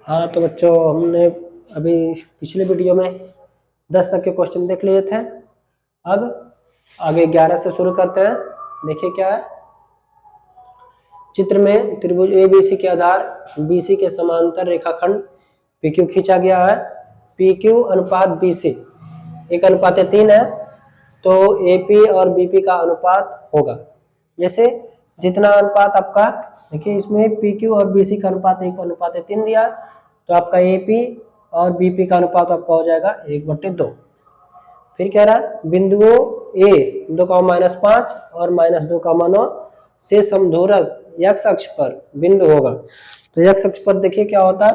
हाँ तो बच्चों, हमने अभी पिछले वीडियो में 10 तक के क्वेश्चन देख लिए थे। अब आगे 11 से शुरू करते हैं। देखिए क्या है चित्र में, त्रिभुज एबीसी के आधार बीसी के समांतर रेखाखंड पीक्यू खींचा गया है। पीक्यू अनुपात बीसी 1:3 है, तो एपी और बीपी का अनुपात होगा। जैसे जितना अनुपात आपका, देखिए इसमें पीक्यू और बीसी का अनुपात 1:3 दिया, तो आपका एपी और बीपी का अनुपात आपका हो जाएगा 1/2। फिर कह रहा है बिंदुओं ए 2,-5 और -2,9 से समदूरस्थ x अक्ष पर बिंदु होगा। तो x अक्ष पर देखिए क्या होता है,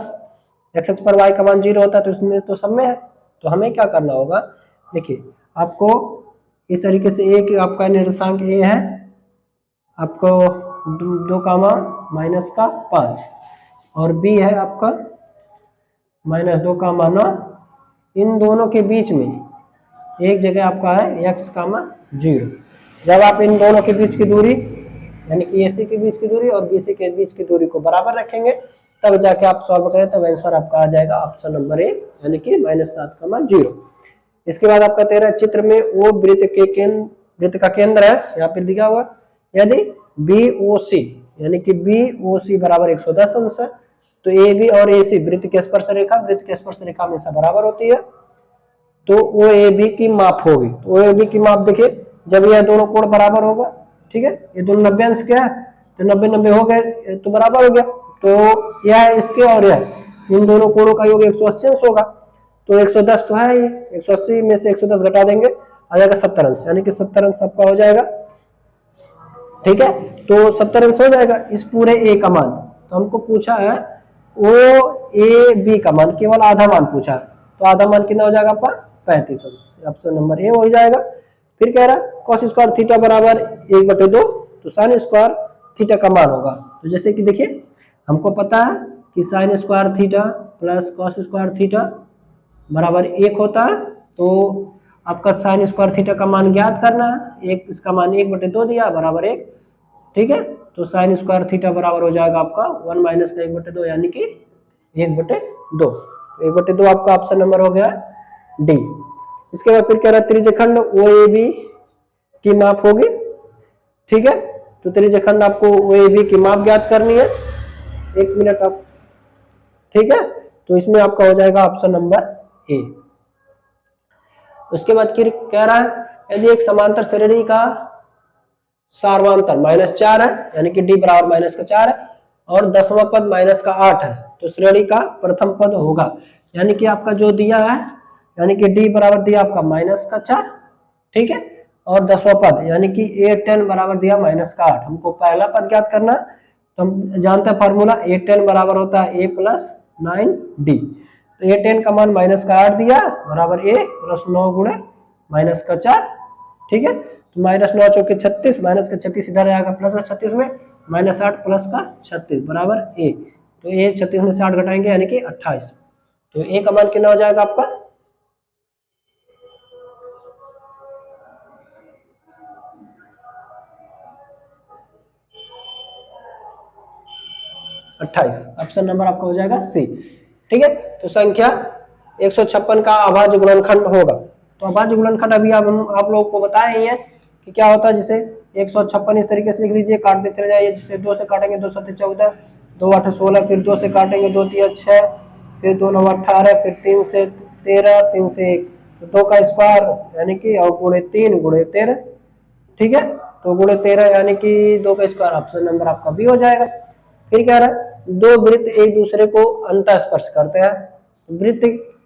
x अक्ष पर y का मान 0 होता है, तो इसमें तो सब में है। तो हमें क्या करना होगा, देखिए आपको इस तरीके से a की आपका निर्देशांक a है, आपको 2,-5 और b है आपका -2,9। इन दोनों के बीच में एक जगह आपका है x, 0। जब आप इन दोनों के बीच की दूरी यानी कि AC के बीच की दूरी और BC के बीच की दूरी को बराबर रखेंगे, तब जाके आप सॉल्व करें, तब आंसर आपका आ जाएगा ऑप्शन नंबर ए, यानी कि -7,0। इसके बाद आपका 13 चित्र में वो वृत्त का केंद्र है, यहाँ पे दिया हुआ, यदि BOC यानी कि BOC बराबर 110 अंश है, तो AB और AC वृत्त की स्पर्श रेखा हमेशा बराबर होती है, तो OAB की माप होगी। तो OAB की माप देखिए, जब यह दोनों कोण बराबर होगा, ठीक है, ये दोनों 90 अंश के हैं, तो 90-90 हो गए तो बराबर हो गया। तो यह इसके और यह इन दोनों कोणों का योग 180 अंश होगा। तो 110 तो है ये, 180 में से 110 घटा देंगे, आ जाएगा 70 अंश, यानी कि 70 अंश आपका हो जाएगा। ठीक है, तो 70 अंश हो जाएगा इस पूरे ए का मान। तो हमको पूछा है OAB का मान, केवल आधा मान पूछा है, तो आधा मान कितना हो जाएगा आपका 35 अंश, ऑप्शन नंबर ए हो जाएगा। फिर कह रहा cos स्क्वायर थीटा बराबर 1/2, तो साइन स्क्वायर थीटा का मान होगा। तो जैसे कि देखिए हमको पता है कि sine square theta plus cos square theta बराबर 1 होता है, तो आपका साइन स्क्वायर थीटा का मान ज्ञात करना है। एक इसका मान 1/2 दिया बराबर 1, ठीक है, तो साइन स्क्वायर थीटा बराबर हो जाएगा आपका 1 माइनस का 1/2, यानी कि 1/2। 1/2 आपका ऑप्शन नंबर हो गया डी। इसके बाद फिर कह रहा है त्रिज्यखंड OAB की माप होगी। ठीक है, तो त्रिज्यखंड आपको OAB की माप ज्ञात करनी है। 1 मिनट आप, ठीक है, तो इसमें आपका हो जाएगा ऑप्शन नंबर ए। उसके बाद फिर कह रहा है यदि एक समांतर श्रेणी का सार्वंतर -4 है, यानी कि डी बराबर -4 है, और 10वां पद -8 है, तो श्रेणी का प्रथम पद होगा। यानी कि आपका जो दिया है, यानी कि डी बराबर दिया आपका -4, ठीक है, और 10वां पद यानी कि A10 बराबर दिया -8। हमको पहला पद ज्ञात करना, तो हम जानते हैं फार्मूला, A10 बराबर होता है A + 9D। तो A10 का मान -8 दिया बराबर A + 9 गुणे -4, ठीक है, तो -9 चौके 36, -36 इधर आएगा प्लस 36 में, -8 प्लस का 36 बराबर A। तो A 36 में से 8 घटाएंगे यानी कि 28। तो A का मान कितना हो जाएगा आपका 28, ऑप्शन नंबर आपका हो जाएगा सी। ठीक है, तो संख्या 156 का अभाज्य गुणनखंड होगा। तो अभाज्य गुणनखंड अभी आप लोगों को बताए ही है कि क्या होता है। जिसे 156 इस तरीके से लिख लीजिए, काटते चले जाइए, जिसे 2 से काटेंगे 2 7 14, 2 8 16, फिर 2 से काटेंगे 2 3 6, फिर 2 9 18, फिर 3 से 13, 3 से 1, तो 2 का स्क्वायर यानी कि और गुणे 3 गुणे 13, ठीक है, तो गुणे 13 यानी कि 2 का स्क्वायर, ऑप्शन नंबर आपका बी हो जाएगा। फिर क्या रहा, दो वृत्त एक दूसरे को अंतः स्पर्श करते हैं।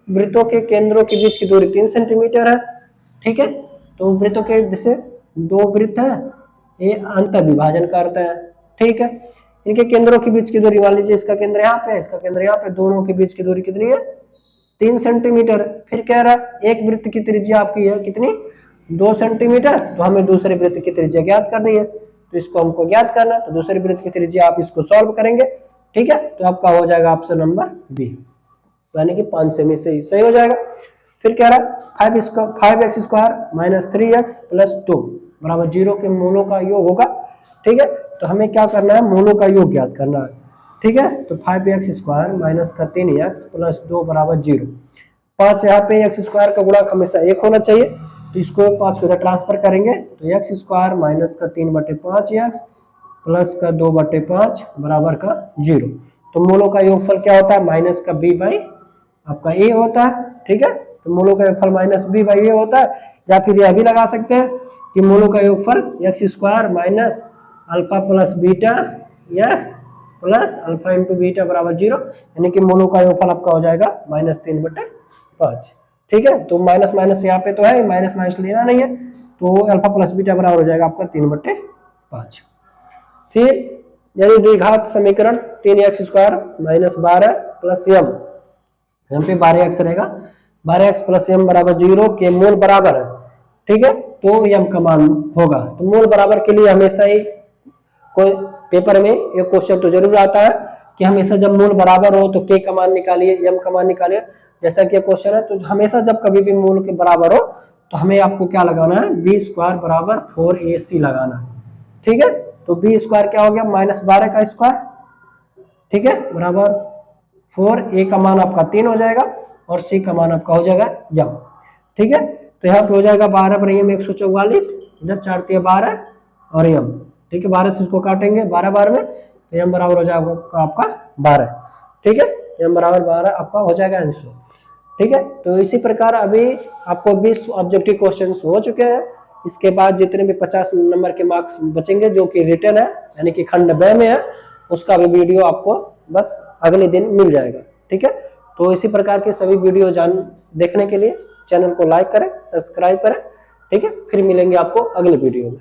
वृत्तों के केंद्रों के बीच की दूरी 3 सेंटीमीटर है, ठीक है, तो वृत्तों के जैसे 2 वृत्त है, ये अंतः विभाजन करते हैं, ठीक है। इनके केंद्रों के बीच की दूरी, मान लीजिए इसका केंद्र यहाँ पे, इसका केंद्र यहाँ पे, दोनों के बीच की दूरी कितनी है 3 सेंटीमीटर। फिर कह रहा है एक वृत्त की त्रिज्या आपकी है कितनी 2 सेंटीमीटर, तो हमें दूसरे वृत्त की त्रिज्या ज्ञात करनी है, तो इसको हमको ज्ञात करना है। तो दूसरे वृत्त की त्रिज्या आप इसको सॉल्व करेंगे, ठीक है, तो आपका हो जाएगा ऑप्शन नंबर बी, यानी कि 5 से में से सही हो जाएगा। फिर कह रहा है 5x स्क्वायर - 3x + 2 बराबर 0 के मूलों का योग होगा, ठीक है, तो हमें क्या करना है मूलों का योग ज्ञात करना है। ठीक है। तो 5x² माइनस का 3x प्लस 2 बराबर 0। 5 यहाँ पे x² का गुणक हमेशा 1 होना चाहिए, तो इसको 5 को इधर ट्रांसफर करेंगे तो x² माइनस का 3/5x प्लस का 2/5 बराबर का 0। तो मूलों का योगफल क्या होता है, माइनस का b बाई आपका a होता है। ठीक है, तो मूलों का योगफल माइनस b बाई a होता है। या फिर यह भी लगा सकते हैं कि मूलों का योगफल x² minus alpha plus beta x plus alpha into beta बराबर 0, यानी कि मूलों का योगफल आपका हो जाएगा -3/5। ठीक है, तो माइनस माइनस यहाँ पे तो है, माइनस माइनस लेना नहीं है, तो अल्फा प्लस बीटा बराबर हो जाएगा आपका 3/5। फिर यानी द्विघात समीकरण 3x² माइनस 12 प्लस m, यहाँ पे 12x रहेगा, 12x प्लस m बराबर 0 के मूल बराबर है। ठीक है, तो m का मान होगा। तो मूल बराबर के लिए हमेशा ही कोई पेपर में एक क्वेश्चन तो जरूर आता है कि हमेशा जब मूल बराबर हो तो k का मान निकालिए, m का मान निकालिए, जैसा कि क्वेश्चन है। तो हमेशा जब कभी भी मूल के बराबर हो तो हमें आपको क्या लगाना है, b² बराबर 4ac लगाना। ठीक है, तो b² क्या हो गया, -12 का स्क्वायर, ठीक है, बराबर 4, a का मान आपका 3 हो जाएगा और c का मान आपका हो जाएगा m। ठीक है, तो यहाँ पे हो जाएगा 12 पर m 144, इधर 4 × 12 और m। ठीक है, 12 से इसको काटेंगे 12 बार में, तो m बराबर हो जाएगा आपका 12। ठीक है, m बराबर 12 आपका हो जाएगा आंसर। ठीक है, तो इसी प्रकार अभी आपको 20 ऑब्जेक्टिव क्वेश्चंस हो चुके हैं। इसके बाद जितने भी 50 नंबर के मार्क्स बचेंगे जो कि रिटर्न है, यानी कि खंड ब में है, उसका भी वीडियो आपको बस अगले दिन मिल जाएगा। ठीक है, तो इसी प्रकार के सभी वीडियो देखने के लिए चैनल को लाइक करें, सब्सक्राइब करें। ठीक है, फिर मिलेंगे आपको अगले वीडियो में।